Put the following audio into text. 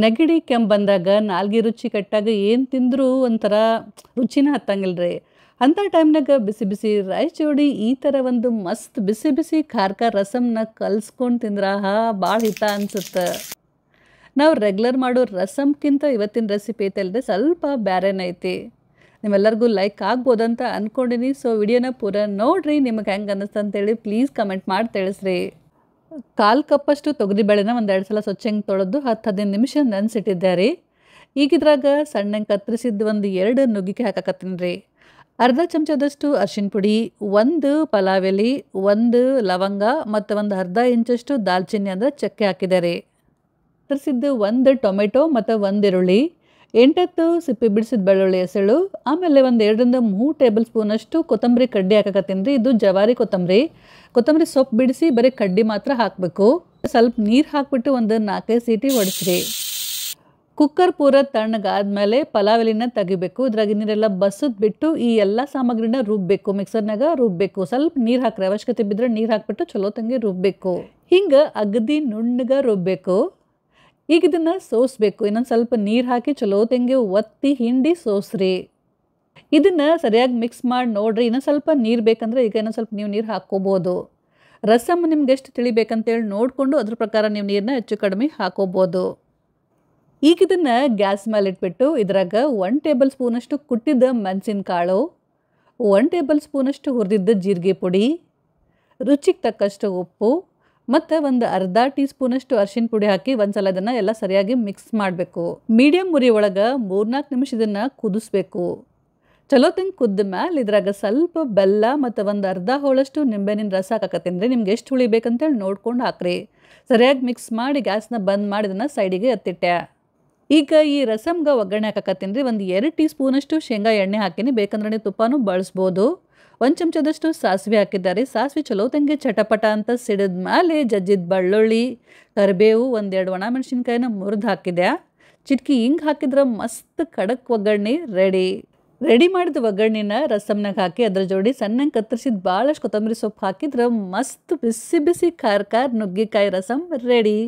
ನೆಗಡಿ ಕೆಮ್ಮು ಬಂದಾಗ ನಾಲ್ಗೆ ರುಚಿ ಕೆಟ್ಟಾಗ ಏನು ತಿಂದರೂ ಒಂಥರ ರುಚಿನ ಹತ್ತಂಗಿಲ್ಲ ರೀ. ಅಂಥ ಟೈಮ್ನಾಗ ಬಿಸಿ ಬಿಸಿ ರೈಸ್ ಜೋಡಿ ಈ ಥರ ಒಂದು ಮಸ್ತ್ ಬಿಸಿ ಬಿಸಿ ಖಾರ ರಸಮ್ನ ಕಲ್ಸ್ಕೊಂಡು ತಿಂದ್ರೆ ಭಾಳ ಹಿತ ಅನ್ಸುತ್ತೆ. ನಾವು ರೆಗ್ಯುಲರ್ ಮಾಡೋ ರಸಮ್ಗಿಂತ ಇವತ್ತಿನ ರೆಸಿಪಿ ಐತಲ್ರಿ ಸ್ವಲ್ಪ ಬ್ಯಾರೆನೇ ಐತಿ. ನಿಮ್ಮೆಲ್ಲರಿಗೂ ಲೈಕ್ ಆಗ್ಬೋದಂತ ಅಂದ್ಕೊಂಡಿನಿ. ಸೊ ವಿಡಿಯೋನ ಪೂರ ನೋಡಿರಿ, ನಿಮಗೆ ಹೆಂಗೆ ಅನ್ನಿಸ್ತು ಅಂತೇಳಿ ಪ್ಲೀಸ್ ಕಮೆಂಟ್ ಮಾಡಿ ತಿಳಿಸ್ರಿ. 1/4 ಕಪ್ಪಷ್ಟು ತೊಗರಿಬೇಳೆನ ಒಂದು 2 ಸಲ ಸ್ವಚ್ಛಂಗೆ ತೊಳೆದು 10-15 ನಿಮಿಷ ನೆನೆಸಿಟ್ಟಿದ್ದೆ ರೀ. ಈಗ ಇದ್ರಾಗ ಸಣ್ಣಂಗೆ ಕತ್ತರಿಸಿದ್ದು ಒಂದು 2 ನುಗ್ಗಿಕಾಯಿ ಹಾಕಕತ್ತೀನಿ ರೀ. ಅರ್ಧ ಚಮಚದಷ್ಟು ಅರಿಶಿನ ಪುಡಿ, 1 ಪಲಾವ್ ಎಲೆ, 1 ಲವಂಗ ಮತ್ತು ಒಂದು ಅರ್ಧ ಇಂಚಷ್ಟು ದಾಲ್ಚಿನ್ನಿ ಅಂದರೆ ಚಕ್ಕೆ ಹಾಕಿದೆ ರೀ. ಕತ್ತರಿಸಿದ್ದು 1 ಟೊಮೆಟೊ ಮತ್ತು 1 ಈರುಳ್ಳಿ, 8 ಸಿಪ್ಪೆ ಬಿಡಿಸಿದ ಬೆಳ್ಳುಳ್ಳಿ ಎಸಳು, ಆಮೇಲೆ ಒಂದು 2-3 ಟೇಬಲ್ ಸ್ಪೂನಷ್ಟು ಕೊತ್ತಂಬರಿ ಕಡ್ಡಿ ಹಾಕಕತ್ತೀನಿ ರೀ. ಇದು ಜವಾರಿ ಕೊತ್ತಂಬರಿ ಸೊಪ್ಪು ಬಿಡಿಸಿ ಬರೀ ಕಡ್ಡಿ ಮಾತ್ರ ಹಾಕಬೇಕು. ಸ್ವಲ್ಪ ನೀರು ಹಾಕ್ಬಿಟ್ಟು ಒಂದು 4-5 ಸೀಟಿ ಹೊಡಿಸ್ರಿ. ಕುಕ್ಕರ್ ಪೂರ ತಣ್ಣಗಾದ್ಮೇಲೆ ಪಲಾವ್ ಎಲೆನ ತೆಗಿಬೇಕು. ಇದ್ರಾಗ ನೀರೆಲ್ಲ ಬಸದ್ ಬಿಟ್ಟು ಈ ಎಲ್ಲ ಸಾಮಗ್ರಿನ ರುಬ್ಬಬೇಕು, ಮಿಕ್ಸರ್ನಾಗ ರುಬ್ಬಬೇಕು. ಸ್ವಲ್ಪ ನೀರು ಹಾಕ್ರಿ, ಅವಶ್ಯಕತೆ ಬಿದ್ದರೆ ನೀರು ಹಾಕ್ಬಿಟ್ಟು ಚಲೋ ತಂಗಿ ರುಬ್ಬಬೇಕು. ಹಿಂಗೆ ಅಗದಿ ನುಣ್ಣಗೆ ರುಬ್ಬಬೇಕು. ಈಗ ಇದನ್ನು ಸೋಸಬೇಕು. ಇನ್ನೊಂದು ಸ್ವಲ್ಪ ನೀರು ಹಾಕಿ ಚಲೋ ತಂಗಿ ಒತ್ತಿ ಹಿಂಡಿ ಸೋಸ್ರಿ. ಇದನ್ನು ಸರಿಯಾಗಿ ಮಿಕ್ಸ್ ಮಾಡಿ ನೋಡಿರಿ. ಇನ್ನೊಂದು ಸ್ವಲ್ಪ ನೀರು ಬೇಕಂದ್ರೆ ಈಗ ಇನ್ನೊಂದು ಸ್ವಲ್ಪ ನೀವು ನೀರು ಹಾಕ್ಕೋಬೋದು. ರಸಮ್ ನಿಮ್ಗೆ ಎಷ್ಟು ತಿಳಿಬೇಕಂತೇಳಿ ನೋಡಿಕೊಂಡು ಅದ್ರ ಪ್ರಕಾರ ನೀವು ನೀರನ್ನ ಹೆಚ್ಚು ಕಡಿಮೆ ಹಾಕೋಬೋದು. ಈಗ ಇದನ್ನು ಗ್ಯಾಸ್ ಮೇಲೆ ಇಟ್ಬಿಟ್ಟು ಇದ್ರಾಗ 1 ಟೇಬಲ್ ಸ್ಪೂನಷ್ಟು ಕುಟ್ಟಿದ ಮೆಣಸಿನಕಾಳು, 1 ಟೇಬಲ್ ಸ್ಪೂನಷ್ಟು ಹುರಿದಿದ್ದ ಜೀರಿಗೆ ಪುಡಿ, ರುಚಿಗೆ ತಕ್ಕಷ್ಟು ಉಪ್ಪು ಮತ್ತು ಒಂದು ಅರ್ಧ ಟೀ ಸ್ಪೂನಷ್ಟು ಅರಿಶಿನ ಪುಡಿ ಹಾಕಿ ಒಂದ್ಸಲ ಇದನ್ನು ಎಲ್ಲ ಸರಿಯಾಗಿ ಮಿಕ್ಸ್ ಮಾಡಬೇಕು. ಮೀಡಿಯಮ್ ಉರಿ ಒಳಗೆ 3-4 ನಿಮಿಷ ಇದನ್ನು ಕುದಿಸ್ಬೇಕು. ಚಲೋ ತಂಗೆ ಕುದ್ದ ಮ್ಯಾಲೆ ಇದ್ರಾಗ ಸ್ವಲ್ಪ ಬೆಲ್ಲ ಮತ್ತು ಒಂದು ಅರ್ಧ ಹೋಳಷ್ಟು ನಿಂಬೆಹಣ್ಣಿನ ರಸ ಹಾಕಕತ್ತೀನಿ ರೀ. ನಿಮ್ಗೆ ಎಷ್ಟು ಹುಳಿ ಬೇಕಂತೇಳಿ ನೋಡ್ಕೊಂಡು ಹಾಕ್ರಿ. ಸರಿಯಾಗಿ ಮಿಕ್ಸ್ ಮಾಡಿ ಗ್ಯಾಸ್ನ ಬಂದ್ ಮಾಡಿ ಇದನ್ನು ಸೈಡಿಗೆ ಎತ್ತಿಟ್ಟೆ. ಈಗ ಈ ರಸಮ್ಗೆ ಒಗ್ಗರಣೆ ಹಾಕಕತ್ತೀನಿ ರೀ. ಒಂದು 2 ಟೀ ಸ್ಪೂನಷ್ಟು ಶೇಂಗಾ ಎಣ್ಣೆ ಹಾಕಿನಿ, ಬೇಕಂದ್ರೆ ನೀವು ತುಪ್ಪನೂ ಬಳಸ್ಬೋದು. 1 ಚಮಚದಷ್ಟು ಸಾಸಿವೆ ಹಾಕಿದ್ದಾರೆ. ಸಾಸಿವೆ ಚಲೋ ತಂಗೆ ಚಟಪಟ ಅಂತ ಸಿಡಿದ ಮೇಲೆ ಜಜ್ಜಿದ ಬೆಳ್ಳುಳ್ಳಿ, ಕರಿಬೇವು, 1-2 ಒಣ ಮೆಣಸಿನ್ಕಾಯಿನ ಮುರಿದು ಹಾಕಿದೆ. ಚಿಟ್ಕಿ ಹಿಂಗೆ ಹಾಕಿದ್ರೆ ಮಸ್ತ್ ಖಡಕ್ ಒಗ್ಗರಣೆ ರೆಡಿ ಮಾಡಿದ ಒಗ್ಗರಣೆನ ರಸಮ್ನಾಗ ಹಾಕಿ ಅದ್ರ ಜೋಡಿ ಸಣ್ಣಂಗೆ ಕತ್ತರಿಸಿದ ಭಾಳಷ್ಟು ಕೊತ್ತಂಬರಿ ಸೊಪ್ಪು ಹಾಕಿದ್ರೆ ಮಸ್ತ್ ಬಿಸಿ ಬಿಸಿ ಖಾರ ನುಗ್ಗಿಕಾಯಿ ರಸಮ್ ರೆಡಿ.